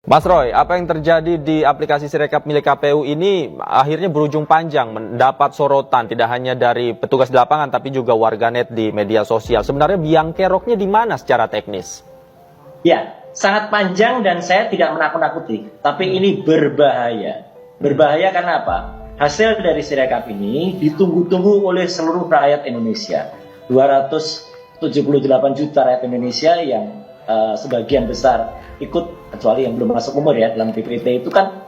Mas Roy, apa yang terjadi di aplikasi Sirekap milik KPU ini akhirnya berujung panjang, mendapat sorotan tidak hanya dari petugas di lapangan tapi juga warganet di media sosial. Sebenarnya biang keroknya di mana secara teknis? Ya, sangat panjang dan saya tidak menakut-nakuti, tapi ini berbahaya. Berbahaya karena apa? Hasil dari Sirekap ini ditunggu-tunggu oleh seluruh rakyat Indonesia. 278 juta rakyat Indonesia yang sebagian besar ikut, kecuali yang belum masuk umur ya dalam DPT itu kan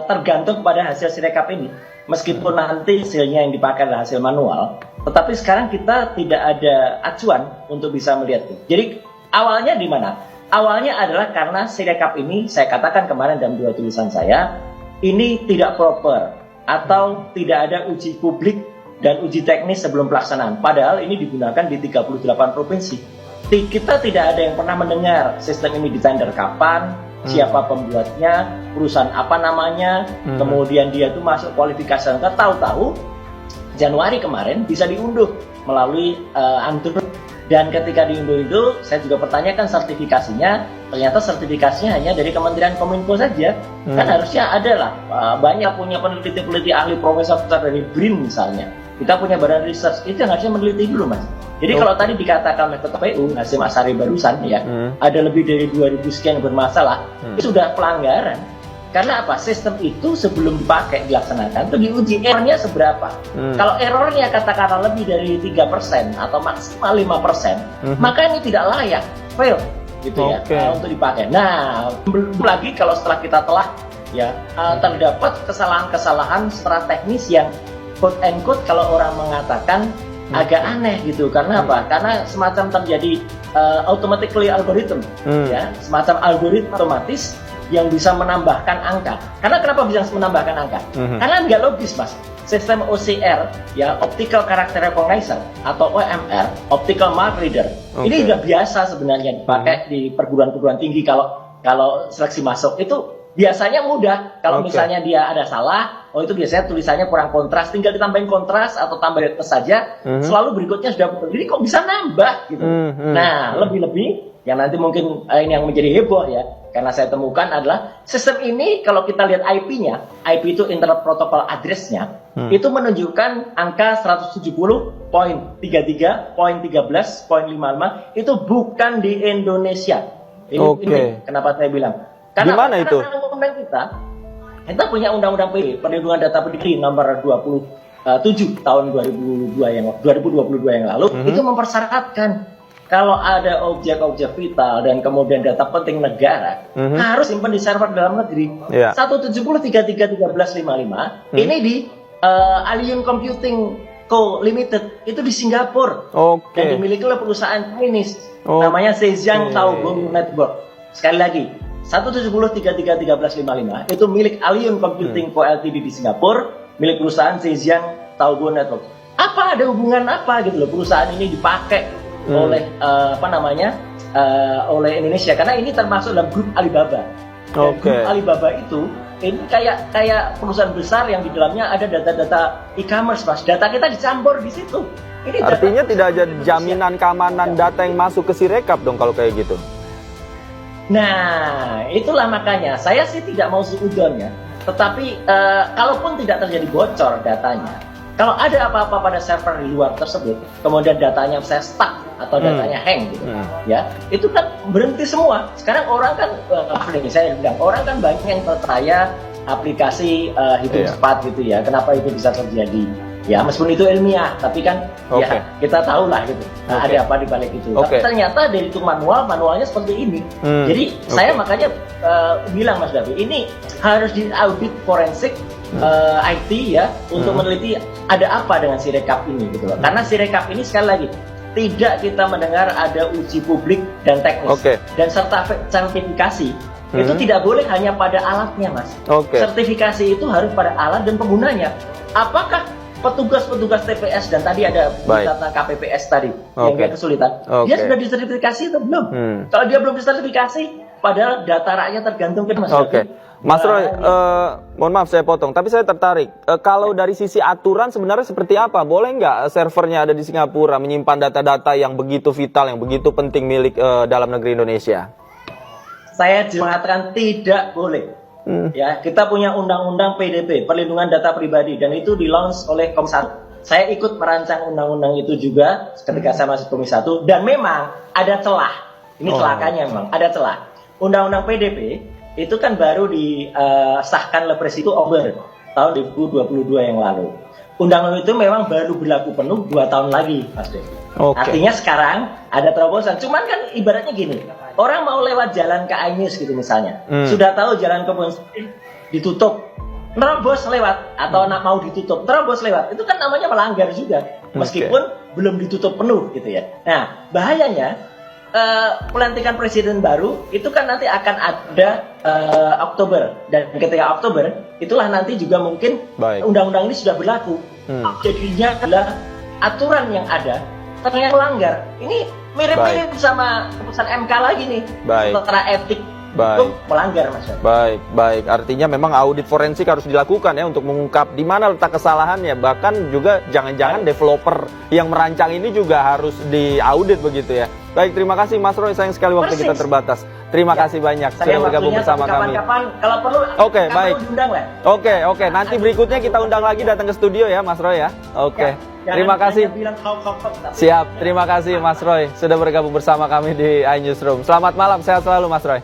tergantung pada hasil Sirekap ini. Meskipun nanti hasilnya yang dipakai adalah hasil manual, tetapi sekarang kita tidak ada acuan untuk bisa melihat itu. Jadi awalnya di mana? Awalnya adalah karena Sirekap ini, saya katakan kemarin dalam 2 tulisan saya, ini tidak proper atau tidak ada uji publik dan uji teknis sebelum pelaksanaan. Padahal ini digunakan di 38 provinsi. Kita tidak ada yang pernah mendengar sistem ini ditender kapan, siapa pembuatnya, perusahaan apa namanya, kemudian dia itu masuk kualifikasi. Kita tahu-tahu Januari kemarin bisa diunduh melalui Android. Dan ketika diunduh itu, saya juga pertanyakan sertifikasinya. Ternyata sertifikasinya hanya dari Kementerian Kominfo saja. Kan harusnya ada lah. Banyak punya peneliti-peneliti ahli profesor dari BRIN misalnya. Kita punya badan research, itu yang harusnya meneliti dulu, Mas. Jadi kalau tadi dikatakan oleh KPU, Hasyim Asyari barusan ya, ada lebih dari 2000 sekian bermasalah, itu sudah pelanggaran. Karena apa? Sistem itu sebelum dipakai, dilaksanakan, itu diuji errornya seberapa. Kalau errornya katakanlah lebih dari 3% atau maksimal 5%, maka ini tidak layak, fail gitu ya, untuk dipakai. Nah, belum lagi kalau setelah kita telah ya terdapat kesalahan-kesalahan secara teknis yang quote and quote kalau orang mengatakan agak aneh gitu. Karena apa? Karena semacam terjadi automatically algorithm, ya, semacam algoritma otomatis yang bisa menambahkan angka. Karena kenapa bisa menambahkan angka? Karena nggak logis, Mas. Sistem OCR, ya, Optical Character Recognition atau OMR, Optical Mark Reader, ini juga biasa sebenarnya dipakai di perguruan-perguruan tinggi kalau seleksi masuk itu. Biasanya mudah, kalau misalnya dia ada salah, itu biasanya tulisannya kurang kontras, tinggal ditambahin kontras atau tambah plus saja, selalu berikutnya sudah betul. Jadi kok bisa nambah gitu. Nah, lebih-lebih yang nanti mungkin ini yang menjadi heboh ya, karena saya temukan adalah sistem ini kalau kita lihat IP-nya, IP itu Internet Protocol Address-nya, itu menunjukkan angka 170.33.13.55 itu bukan di Indonesia. Ini kenapa saya bilang? Karena gimana itu? Undang-undang kita punya Undang-Undang Perlindungan Data Pribadi nomor 27 tahun 2022 yang lalu, itu mempersyaratkan kalau ada objek-objek vital dan kemudian data penting negara harus simpan di server dalam negeri. 170.33.13.55 ini di Alien Computing Co Limited, itu di Singapura, dan dimiliki oleh perusahaan Chinese namanya Zhejiang Taobong Network. Sekali lagi, 170.33.13.55 itu milik Alien Computing Co Ltd di Singapura, milik perusahaan Zhejiang Taobong Network. Apa ada hubungan apa gitu loh perusahaan ini dipakai oleh oleh Indonesia, karena ini termasuk dalam grup Alibaba. Grup Alibaba itu ini kayak perusahaan besar yang di dalamnya ada data-data e-commerce, Mas. Data kita dicampur di situ. Ini artinya tidak ada jaminan keamanan data yang masuk ke Sirekap dong kalau kayak gitu. Nah, itulah makanya saya sih tidak mau suudon ya. Tetapi kalaupun tidak terjadi bocor datanya, kalau ada apa-apa pada server di luar tersebut, kemudian datanya saya stuck atau datanya hang gitu, ya, itu kan berhenti semua. Sekarang orang kan, saya bilang, orang kan banyak yang percaya aplikasi hitung cepat gitu ya. Kenapa itu bisa terjadi? Ya, meskipun itu ilmiah, tapi kan ya kita tahu lah gitu. Ada apa di balik itu. Tapi ternyata dari itu manualnya seperti ini. Jadi saya makanya bilang, Mas Davi, ini harus diaudit forensik IT ya untuk meneliti ada apa dengan Sirekap ini gitu loh. Karena Sirekap ini sekali lagi tidak kita mendengar ada uji publik dan teknis dan sertifikasi. Itu tidak boleh hanya pada alatnya, Mas. Sertifikasi itu harus pada alat dan penggunanya. Apakah petugas-petugas TPS dan tadi ada data KPPS tadi yang dia kesulitan, dia sudah disertifikasi atau belum? Kalau dia belum disertifikasi, padahal data rakyat tergantung ke Mas. Mas Roy, mohon maaf saya potong, tapi saya tertarik. Kalau dari sisi aturan sebenarnya seperti apa? Boleh nggak servernya ada di Singapura menyimpan data-data yang begitu vital, yang begitu penting milik dalam negeri Indonesia? saya mengatakan tidak boleh. Ya, kita punya undang-undang PDP, perlindungan data pribadi, dan itu di-launch oleh Komisi 1. Saya ikut merancang undang-undang itu juga ketika saya masih Komisi 1, dan memang ada celah. Ini celakanya memang ada celah. Undang-undang PDP itu kan baru disahkan oleh Presiden itu Oktober tahun 2022 yang lalu. Undang-undang itu memang baru berlaku penuh 2 tahun lagi, Mas Devi. Artinya sekarang ada terobosan. Cuman kan ibaratnya gini, orang mau lewat jalan ke Ainis gitu misalnya, sudah tahu jalan Kebun Sirih ditutup, nerobos lewat, atau mau ditutup, terobos lewat, itu kan namanya melanggar juga, meskipun belum ditutup penuh gitu ya. Nah, bahayanya pelantikan presiden baru itu kan nanti akan ada Oktober, dan ketika Oktober itulah nanti juga mungkin undang-undang ini sudah berlaku. Jadinya adalah aturan yang ada ternyata melanggar. Ini mirip-mirip sama keputusan MK lagi nih, secara etik itu melanggar, Mas. Baik. Artinya memang audit forensik harus dilakukan ya untuk mengungkap di mana letak kesalahannya. Bahkan juga jangan-jangan developer yang merancang ini juga harus diaudit begitu ya. Baik, terima kasih Mas Roy. Sayang sekali waktu kita terbatas. Terima kasih banyak sudah bergabung bersama kami. Kapan-kapan kalau perlu. Oke, baik. Oke. Nanti berikutnya kita undang lagi datang ke studio ya, Mas Roy ya. Oke. Terima kasih. Siap. Terima kasih Mas Roy sudah bergabung bersama kami di iNewsroom. Selamat malam, sehat selalu Mas Roy.